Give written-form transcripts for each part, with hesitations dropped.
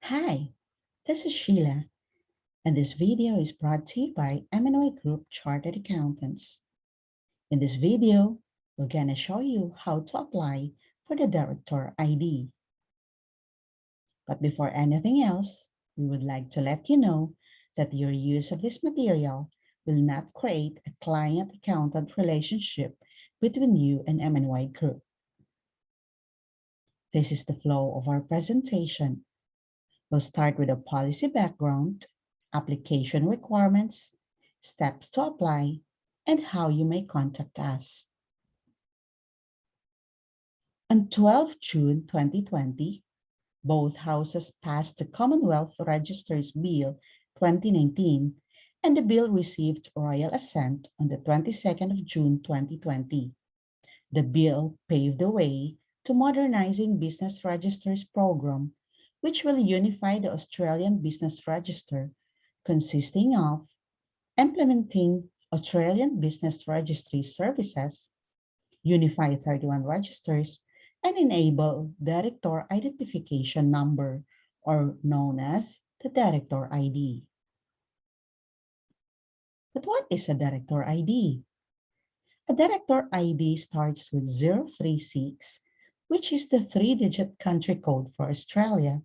Hi, this is Sheila, and this video is brought to you by M&Y Group Chartered Accountants. In this video, we're going to show you how to apply for the Director ID. But before anything else, we would like to let you know that your use of this material will not create a client-accountant relationship between you and M&Y Group. This is the flow of our presentation. We'll start with a policy background, application requirements, steps to apply, and how you may contact us. On 12 June 2020, both houses passed the Commonwealth Register's Bill 2019, and the bill received royal assent on the 22nd of June 2020. The bill paved the way to modernizing Business Registers program, which will unify the Australian Business Register, consisting of implementing Australian Business Registry services, unify 31 registers, and enable Director Identification Number, or known as the Director ID. But what is a Director ID? A Director ID starts with 036, which is the 3-digit country code for Australia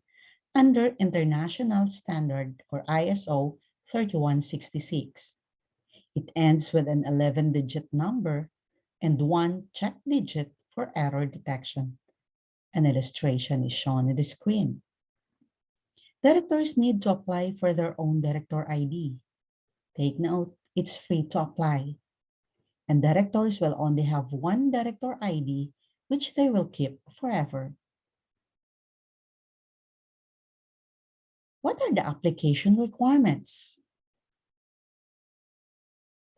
under International Standard or ISO 3166. It ends with an 11-digit number and one check digit for error detection. An illustration is shown on the screen. Directors need to apply for their own Director ID. Take note, it's free to apply. And directors will only have one Director ID, which they will keep forever. What are the application requirements?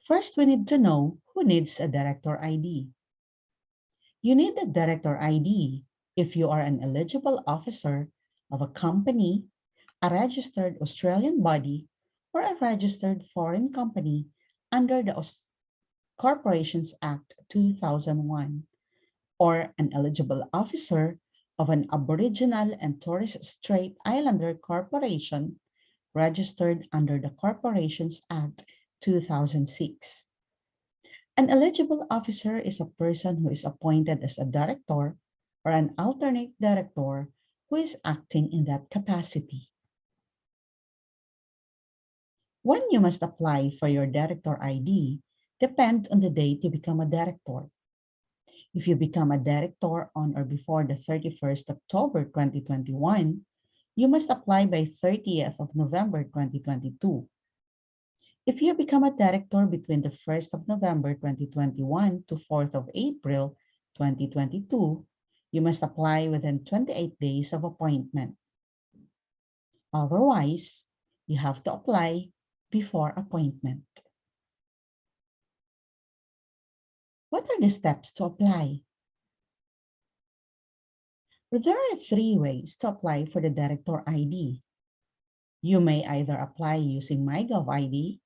First, we need to know who needs a Director ID. You need a Director ID if you are an eligible officer of a company, a registered Australian body, or a registered foreign company under the Corporations Act 2001, or an eligible officer of an Aboriginal and Torres Strait Islander corporation registered under the Corporations Act 2006. An eligible officer is a person who is appointed as a director or an alternate director who is acting in that capacity. When you must apply for your Director ID depends on the date you become a director. If you become a director on or before the 31st October 2021, you must apply by 30th of November 2022. If you become a director between the 1st of November 2021 to 4th of April 2022, you must apply within 28 days of appointment. Otherwise, you have to apply before appointment. What are the steps to apply? There are 3 ways to apply for the Director ID. You may either apply using MyGov ID,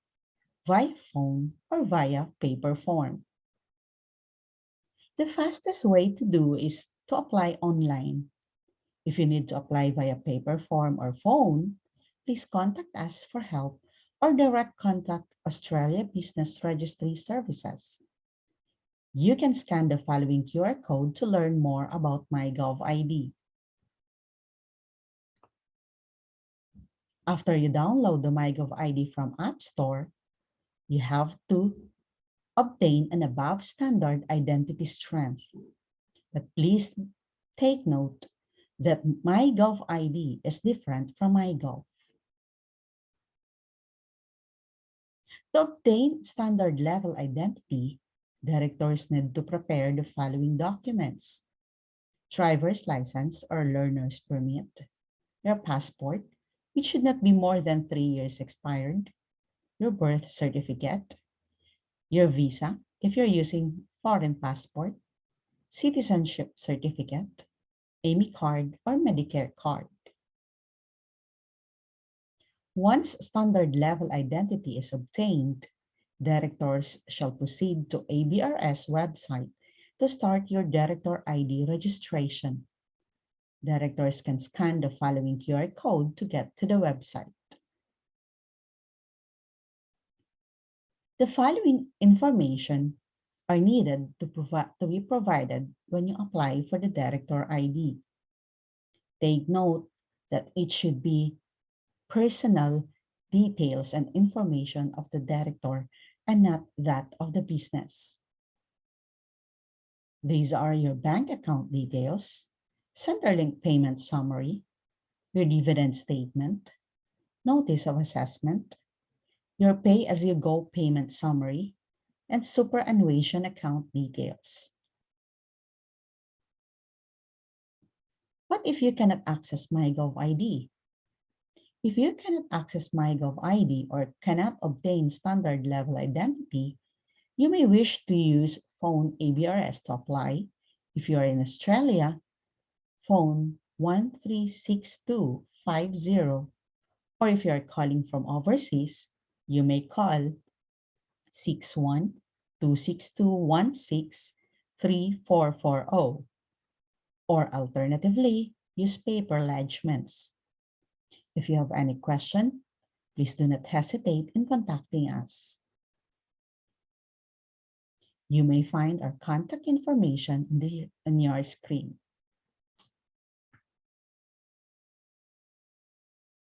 via phone, or via paper form. The fastest way to do is to apply online. If you need to apply via paper form or phone, please contact us for help or direct contact Australia Business Registry Services. You can scan the following QR code to learn more about MyGov ID. After you download the MyGov ID from App Store, you have to obtain an above standard identity strength. But please take note that MyGov ID is different from MyGov. To obtain standard level identity, directors need to prepare the following documents: driver's license or learner's permit, your passport, which should not be more than 3 years expired, your birth certificate, your visa, if you're using foreign passport, citizenship certificate, AMI card, or Medicare card. Once standard level identity is obtained, directors shall proceed to ABRS website to start your Director ID registration. Directors can scan the following QR code to get to the website. The following information are needed to be provided when you apply for the Director ID. Take note that it should be personal details and information of the director and not that of the business. These are your bank account details, Centerlink payment summary, your dividend statement, notice of assessment, your pay-as-you-go payment summary, and superannuation account details. What if you cannot access MyGov ID? If you cannot access MyGov ID or cannot obtain standard level identity, you may wish to use phone ABRS to apply. If you are in Australia, phone 136250, or if you are calling from overseas, you may call 61-26216-3440, or alternatively, use paper lodgements. If you have any question, please do not hesitate in contacting us. You may find our contact information on your screen.